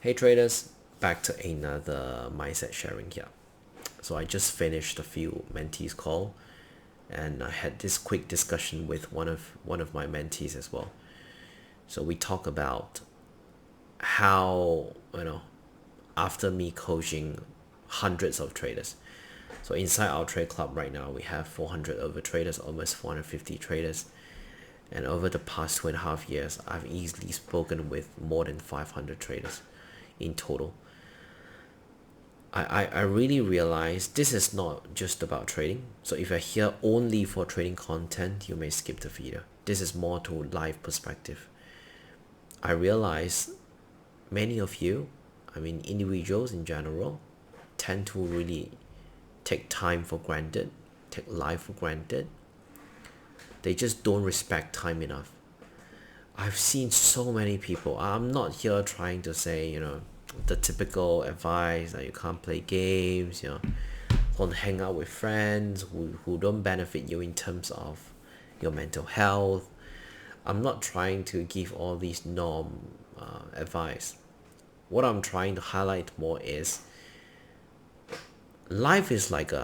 Hey traders, back to another mindset sharing here. So I just finished a few mentees call, and I had this quick discussion with one of my mentees as well. So we talk about how, after me coaching hundreds of traders. So inside our trade club right now, we have 400 over traders, almost 450 traders. And over the past 2.5 years, I've easily spoken with more than 500 traders in total. I really realize this is not just about trading. So if you're here only for trading content, you may skip the video. This is more to life perspective. I realize many of you, individuals in general, tend to really take time for granted, take life for granted. They just don't respect time enough. I've seen so many people. I'm not here trying to say, the typical advice that you can't play games, don't hang out with friends who don't benefit you in terms of your mental health. I'm not trying to give all these norm advice. What I'm trying to highlight more is life is like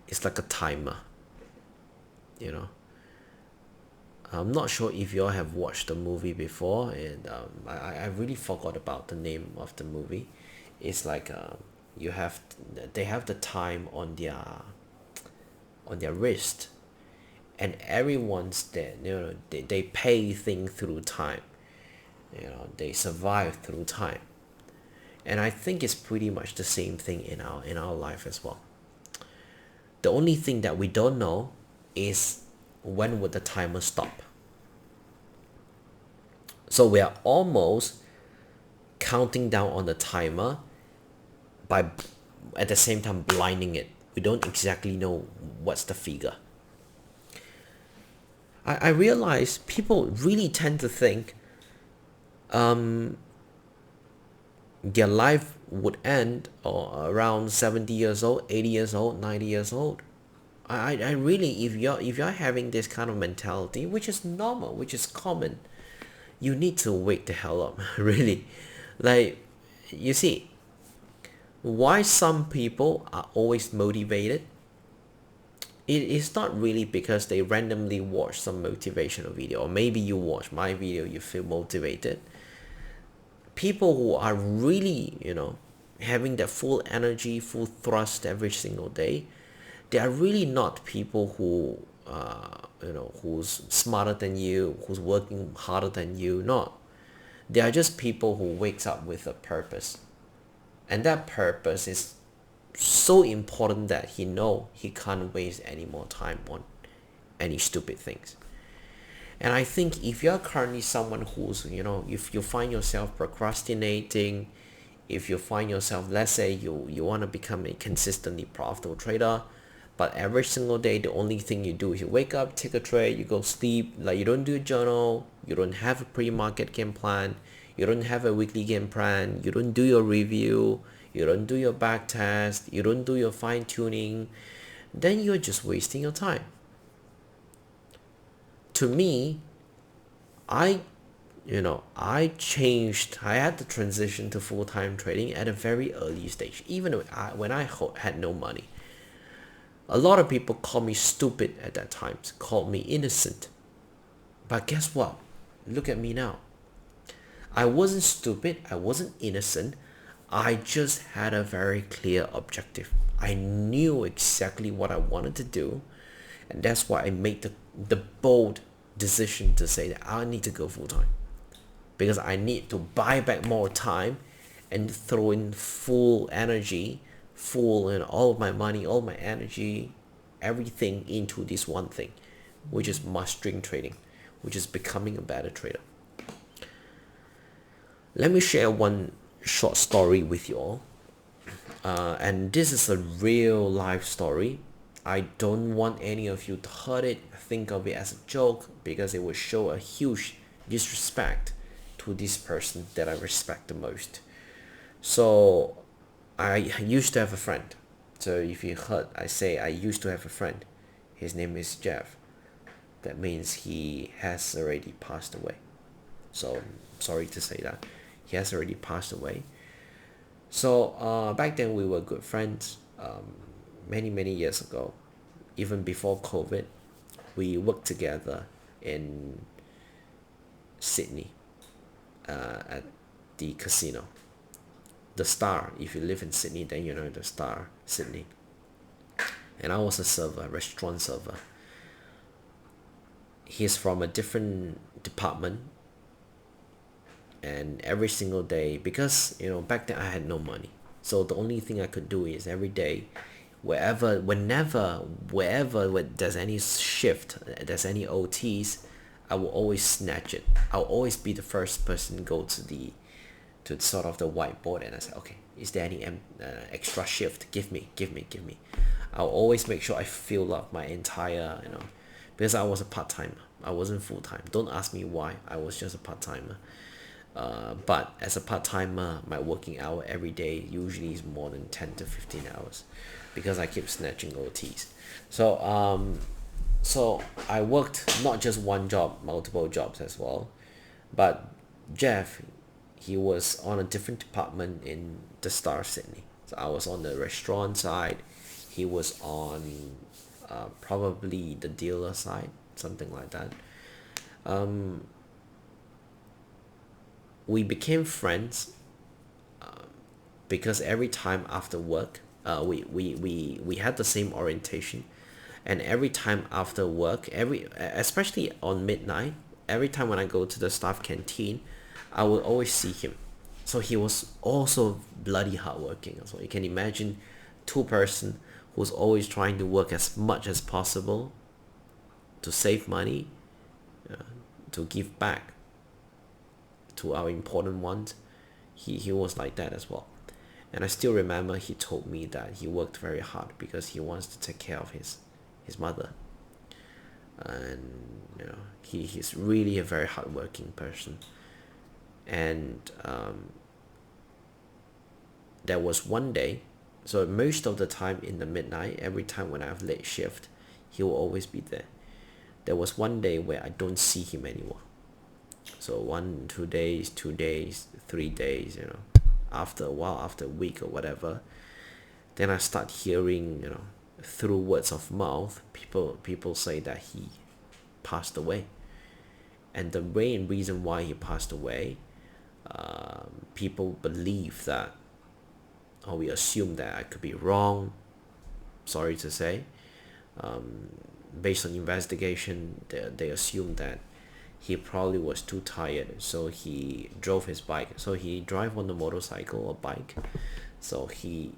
it's like a timer. I'm not sure if you all have watched the movie before, and I really forgot about the name of the movie. It's like they have the time on their wrist, and everyone's there. They pay things through time. They survive through time, and I think it's pretty much the same thing in our life as well. The only thing that we don't know is when would the timer stop. So we are almost counting down on the timer by at the same time blinding it. We don't exactly know what's the figure. I realize people really tend to think their life would end around 70 years old, 80 years old, 90 years old. I really, if you're having this kind of mentality, which is normal, which is common, you need to wake the hell up. Really. Like, you see, why some people are always motivated, it is not really because they randomly watch some motivational video, or maybe you watch my video, you feel motivated. People who are really, having that full energy, full thrust every single day, they are really not people who who's smarter than you, who's working harder than you. Not. They are just people who wakes up with a purpose, and that purpose is so important that he can't waste any more time on any stupid things. And I think if you're currently someone who's, if you find yourself procrastinating, if you find yourself, let's say you want to become a consistently profitable trader, but every single day the only thing you do is you wake up, take a trade, you go sleep, like you don't do a journal, you don't have a pre-market game plan, you don't have a weekly game plan, you don't do your review, you don't do your back test, you don't do your fine tuning, then you're just wasting your time. To me, I had to transition to full-time trading at a very early stage, even when I had no money. A lot of people called me stupid at that time, called me innocent. But guess what? Look at me now. I wasn't stupid, I wasn't innocent. I just had a very clear objective. I knew exactly what I wanted to do, and that's why I made the bold decision to say that I need to go full-time, because I need to buy back more time and throw in full energy, all of my money, all my energy, everything into this one thing, which is mastering trading, which is becoming a better trader. Let me share one short story with you all, and this is a real life story. I don't want any of you to hurt it, think of it as a joke, because it would show a huge disrespect to this person that I respect the most. So I used to have a friend. So if you heard I say I used to have a friend, his name is Jeff. That means he has already passed away. So sorry to say that. He has already passed away. So back then we were good friends. Many years ago, even before COVID, we worked together in Sydney, at the casino, the Star. If you live in Sydney, then you know the Star, Sydney. And I was a server, restaurant server. He's from a different department, and every single day, because back then I had no money, so the only thing I could do is every day, wherever there's any shift, there's any OTs, I will always snatch it. I'll always be the first person to go to sort of the whiteboard, and I say, okay, is there any extra shift? Give me. I'll always make sure I fill up my entire, because I was a part-timer. I wasn't full-time. Don't ask me why. I was just a part-timer. But as a part-timer, my working hour every day usually is more than 10 to 15 hours, because I keep snatching OTs. So I worked not just one job, multiple jobs as well. But Jeff, he was on a different department in the Star Sydney. So I was on the restaurant side. He was on probably the dealer side, something like that. We became friends because every time after work, we had the same orientation, and every time after work, especially on midnight, every time when I go to the staff canteen, I will always see him. So he was also bloody hardworking. So you can imagine two-person who's always trying to work as much as possible to save money, to give back to our important ones. He was like that as well. And I still remember he told me that he worked very hard because he wants to take care of his mother. And he's really a very hardworking person. And there was one day, so most of the time in the midnight, every time when I have late shift, he will always be there. There was one day where I don't see him anymore. So 1, 2 days, 2 days, 3 days, after a while, after a week or whatever, then I start hearing, through words of mouth, people say that he passed away. And the main reason why he passed away, people believe that, or we assume that, I could be wrong, sorry to say, based on investigation, they assume that he probably was too tired, so he drove his bike. So he drive on the motorcycle or bike, so he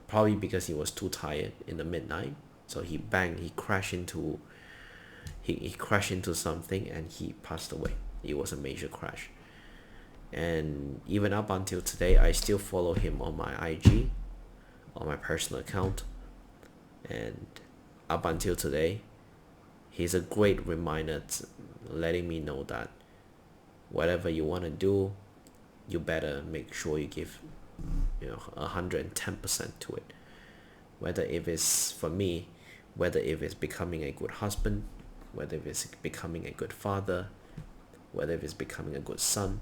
probably because he was too tired in the midnight, so he crashed into something, and he passed away. It was a major crash. And even up until today, I still follow him on my IG, on my personal account, and up until today, he's a great reminder letting me know that whatever you want to do, you better make sure you give 110% to it. Whether if it's, for me, whether if it's becoming a good husband, whether if it's becoming a good father, whether if it's becoming a good son,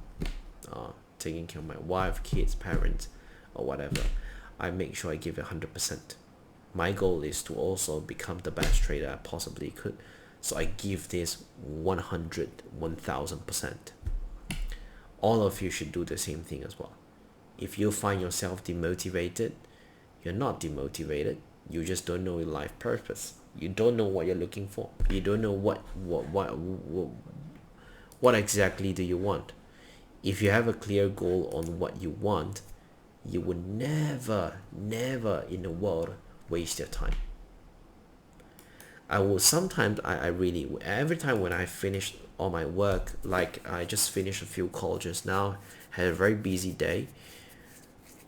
taking care of my wife, kids, parents, or whatever, I make sure I give it 100%. My goal is to also become the best trader I possibly could, so I give this 1000%. All of you should do the same thing as well. If you find yourself demotivated, you're not demotivated, you just don't know your life purpose. You don't know what you're looking for. You don't know what exactly do you want. If you have a clear goal on what you want, you would never in the world waste your time. I will sometimes, I really, every time when I finish all my work, like I just finished a few calls just now, had a very busy day,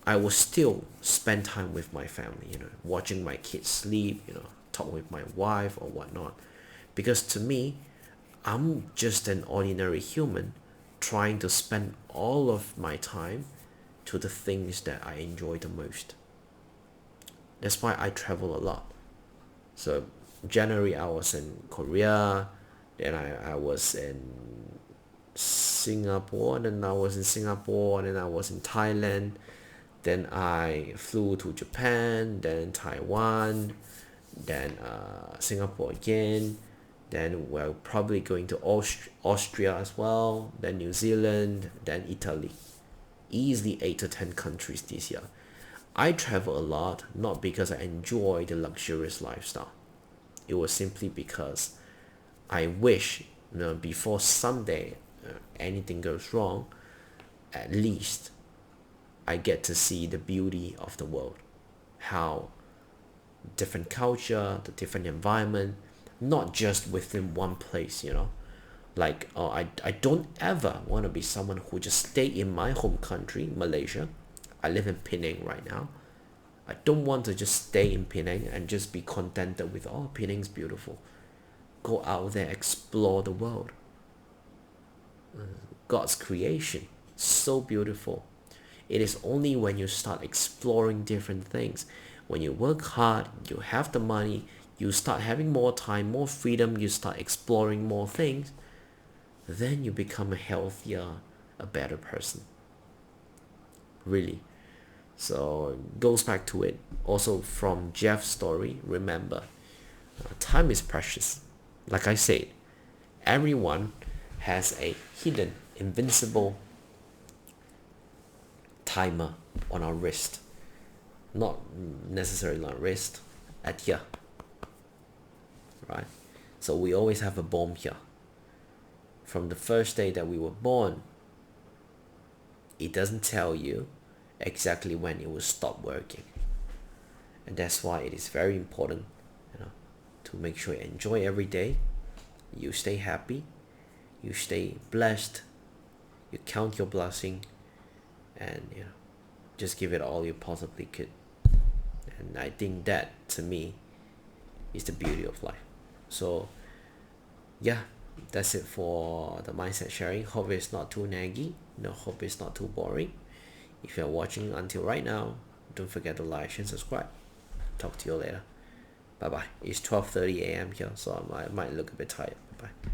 I will still spend time with my family, watching my kids sleep, talk with my wife or whatnot. Because to me, I'm just an ordinary human trying to spend all of my time to the things that I enjoy the most. That's why I travel a lot. So January I was in Korea, then I was in Singapore, then I was in Singapore, then I was in Thailand, then I flew to Japan, then Taiwan, then Singapore again, then we're probably going to Austria as well, then New Zealand, then Italy. Easily 8 to 10 countries this year. I travel a lot, not because I enjoy the luxurious lifestyle. It was simply because I wish, before someday anything goes wrong, at least I get to see the beauty of the world, how different culture, the different environment, not just within one place, Like, I don't ever want to be someone who just stay in my home country, Malaysia. I live in Penang right now. I don't want to just stay in Penang and just be contented with, oh, Penang's beautiful. Go out there, explore the world. God's creation, so beautiful. It is only when you start exploring different things, when you work hard, you have the money, you start having more time, more freedom, you start exploring more things, then you become a healthier, a better person. Really. So it goes back to it. Also from Jeff's story, remember, time is precious. Like I said, everyone has a hidden, invincible timer on our wrist. Not necessarily on our wrist, at here. Right? So we always have a bomb here. From the first day that we were born, it doesn't tell you exactly when it will stop working. And that's why it is very important, to make sure you enjoy every day, you stay happy, you stay blessed, you count your blessing, and just give it all you possibly could. And I think that, to me, is the beauty of life. So yeah, that's it for the mindset sharing. Hope it's not too naggy. Hope it's not too boring. If you're watching until right now, don't forget to like and subscribe. Talk to you later. Bye bye. It's 12:30 a.m. here, so I might look a bit tired. Bye.